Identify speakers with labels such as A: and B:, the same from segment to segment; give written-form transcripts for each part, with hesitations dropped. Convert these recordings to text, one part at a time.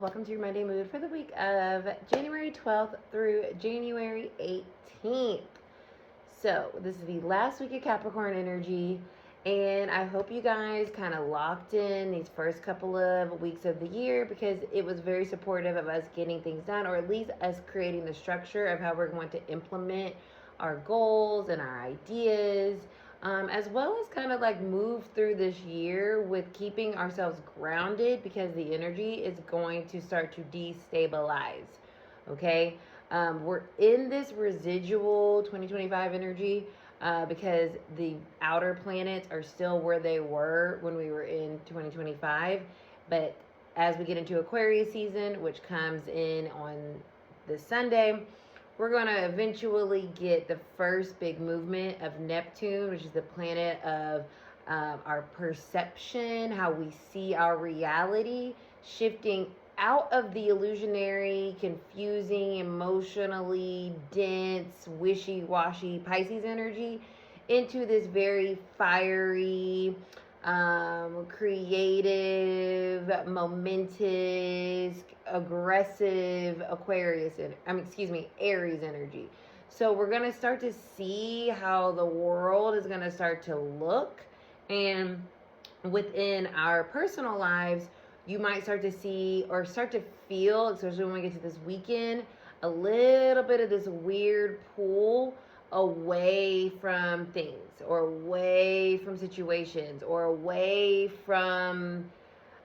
A: Welcome to your Monday Mood for the week of January 12th through January 18th. So, this is the last week of Capricorn energy, and I hope you guys kind of locked in these first couple of weeks of the year because it was very supportive of us getting things done, or at least us creating the structure of how we're going to implement our goals and our ideas, as well as kind of like move through this year with keeping ourselves grounded because the energy is going to start to destabilize. Okay, we're in this residual 2025 energy because the outer planets are still where they were when we were in 2025. But as we get into Aquarius season, which comes in on this Sunday, we're going to eventually get the first big movement of Neptune, which is the planet of our perception, how we see our reality, shifting out of the illusionary, confusing, emotionally dense, wishy washy Pisces energy into this very fiery, creative, momentous, aggressive Aries energy. So we're going to start to see how the world is going to start to look, and within our personal lives, you might start to see or start to feel, especially when we get to this weekend, a little bit of this weird pull away from things or away from situations or away from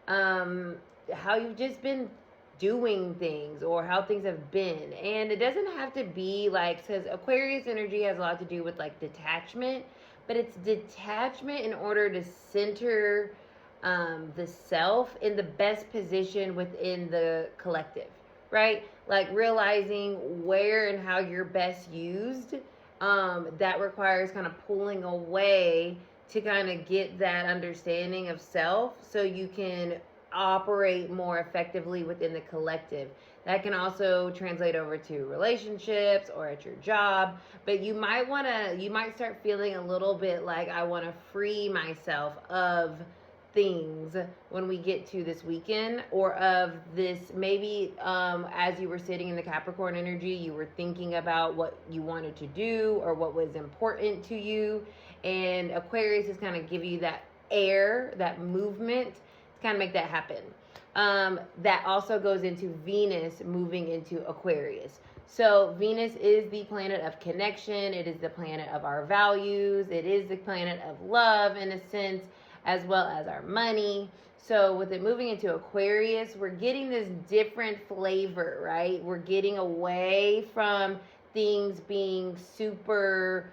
A: how you've just been doing things or how things have been. And it doesn't have to be like, because Aquarius energy has a lot to do with like detachment, but it's detachment in order to center the self in the best position within the collective, right? Like realizing where and how you're best used. That requires kind of pulling away to kind of get that understanding of self so you can operate more effectively within the collective. That can also translate over to relationships or at your job, but you might start feeling a little bit like, I want to free myself of things when we get to this weekend, or of this maybe as you were sitting in the Capricorn energy, you were thinking about what you wanted to do or what was important to you, and Aquarius is kind of give you that air, that movement to kind of make that happen. That also goes into Venus moving into Aquarius. So Venus is the planet of connection. It is the planet of our values. It is the planet of love in a sense, as well as our money. So with it moving into Aquarius, we're getting this different flavor, right? We're getting away from things being super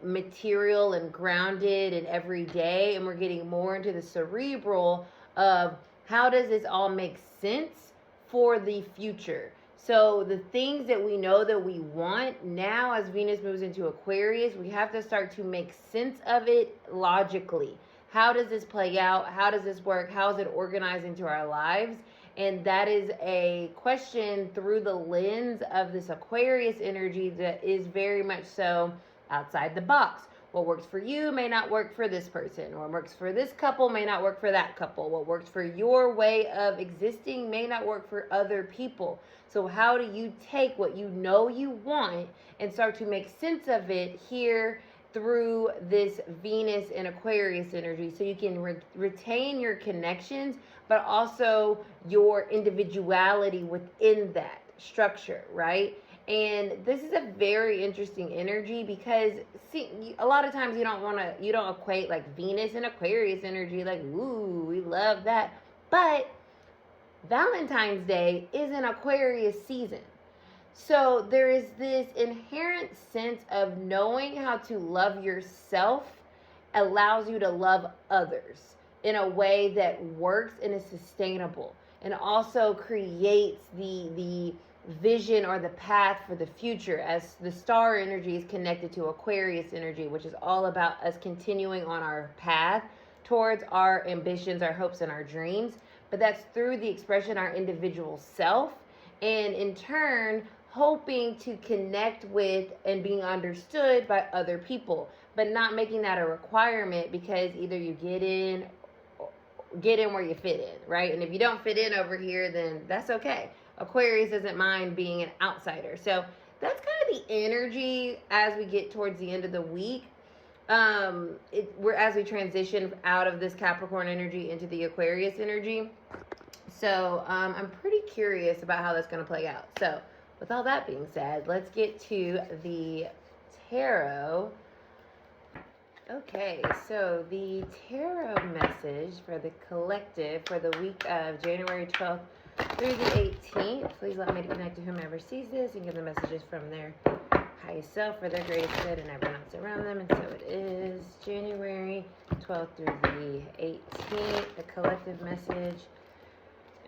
A: material and grounded and everyday, and we're getting more into the cerebral of how does this all make sense for the future. So the things that we know that we want now, as Venus moves into Aquarius, we have to start to make sense of it logically. How does this play out? How does this work? How is it organized into our lives? And that is a question through the lens of this Aquarius energy that is very much so outside the box. What works for you may not work for this person. What works for this couple may not work for that couple. What works for your way of existing may not work for other people. So how do you take what you know you want and start to make sense of it here through this Venus and Aquarius energy, so you can retain your connections, but also your individuality within that structure, right? And this is a very interesting energy because, see, a lot of times you don't equate like Venus and Aquarius energy like, ooh, we love that. But Valentine's Day is an Aquarius season. So there is this inherent sense of knowing how to love yourself allows you to love others in a way that works and is sustainable, and also creates the vision or the path for the future, as the star energy is connected to Aquarius energy, which is all about us continuing on our path towards our ambitions, our hopes, and our dreams. But that's through the expression of our individual self, and in turn hoping to connect with and being understood by other people, but not making that a requirement, because either you get in get in where you fit in, right? And if you don't fit in over here, then that's okay. Aquarius doesn't mind being an outsider. So that's kind of the energy as we get towards the end of the week. We're as we transition out of this Capricorn energy into the Aquarius energy. So I'm pretty curious about how that's going to play out. So with all that being said, let's get to the tarot. Okay, so the tarot message for the collective for the week of January 12th through the 18th. Please allow me to connect to whomever sees this and give the messages from their highest self for their greatest good and everyone else around them. And so it is January 12th through the 18th, the collective message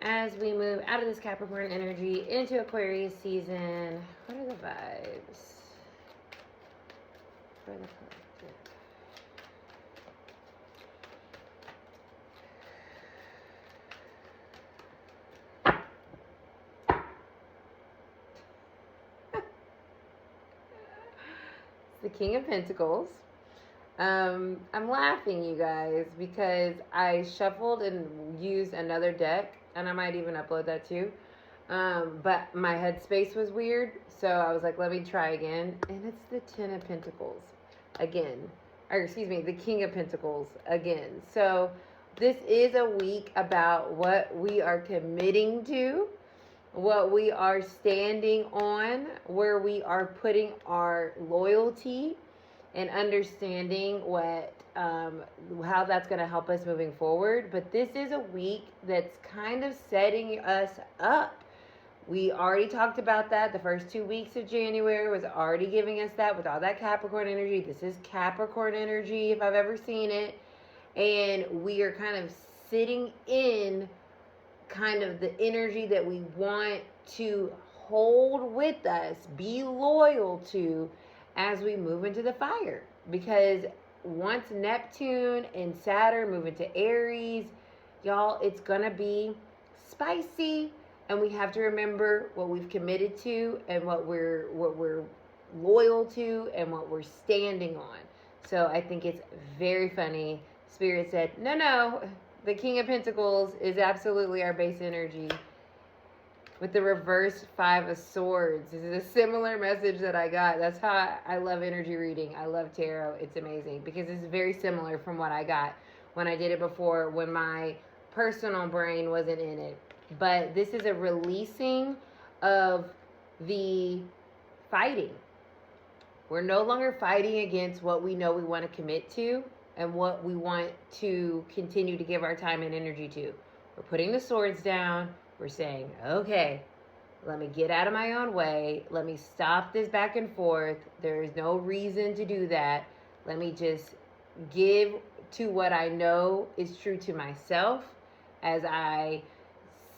A: as we move out of this Capricorn energy into Aquarius season. What are the vibes for the collective? The King of Pentacles. I'm laughing, you guys, because I shuffled and used another deck, and I might even upload that too. But my headspace was weird, so I was like, let me try again. And it's the Ten of Pentacles again. Or excuse me, the King of Pentacles again. So this is a week about what we are committing to, what we are standing on, where we are putting our loyalty, and understanding what how that's going to help us moving forward. But this is a week that's kind of setting us up. We already talked about that. The first 2 weeks of January was already giving us that with all that Capricorn energy. This is Capricorn energy if I've ever seen it. And we are kind of sitting in kind of the energy that we want to hold with us, be loyal to as we move into the fire. Because once Neptune and Saturn move into Aries, y'all, it's gonna be spicy, and we have to remember what we've committed to and what we're loyal to and what we're standing on. So I think it's very funny. Spirit said, no, the King of Pentacles is absolutely our base energy. With the reverse Five of Swords. This is a similar message that I got. That's how I love energy reading. I love tarot. It's amazing because it's very similar from what I got when I did it before, when my personal brain wasn't in it. But this is a releasing of the fighting. We're no longer fighting against what we know we want to commit to and what we want to continue to give our time and energy to. We're putting the swords down. We're saying, okay, let me get out of my own way. Let me stop this back and forth. There is no reason to do that. Let me just give to what I know is true to myself as I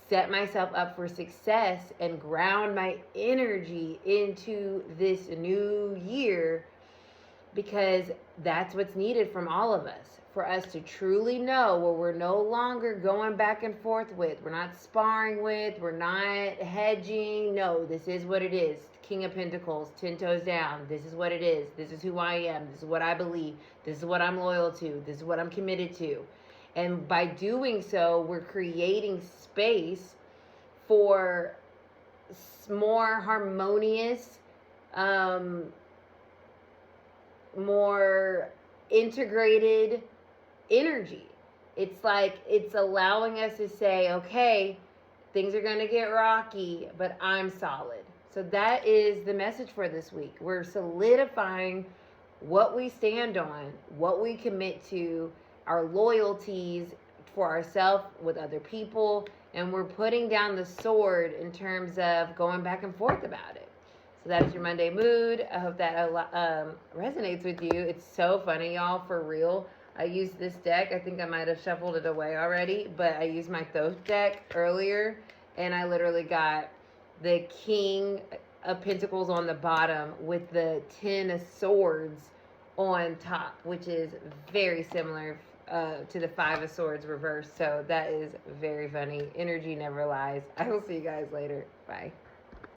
A: set myself up for success and ground my energy into this new year, because that's what's needed from all of us. For us to truly know where we're no longer going back and forth with, we're not sparring with, we're not hedging. No, this is what it is. King of Pentacles, 10 toes down. This is what it is. This is who I am. This is what I believe. This is what I'm loyal to. This is what I'm committed to. And by doing so, we're creating space for more harmonious, more integrated energy. It's like it's allowing us to say, okay, things are going to get rocky, but I'm solid. So that is the message for this week. We're solidifying what we stand on, what we commit to, our loyalties for ourselves with other people, and we're putting down the sword in terms of going back and forth about it. So that's your Monday mood. I hope that resonates with you. It's so funny, y'all, for real. I used this deck. I think I might have shuffled it away already, but I used my Thoth deck earlier, and I literally got the King of Pentacles on the bottom with the 10 of Swords on top, which is very similar to the 5 of Swords reversed. So that is very funny. Energy never lies. I will see you guys later. Bye.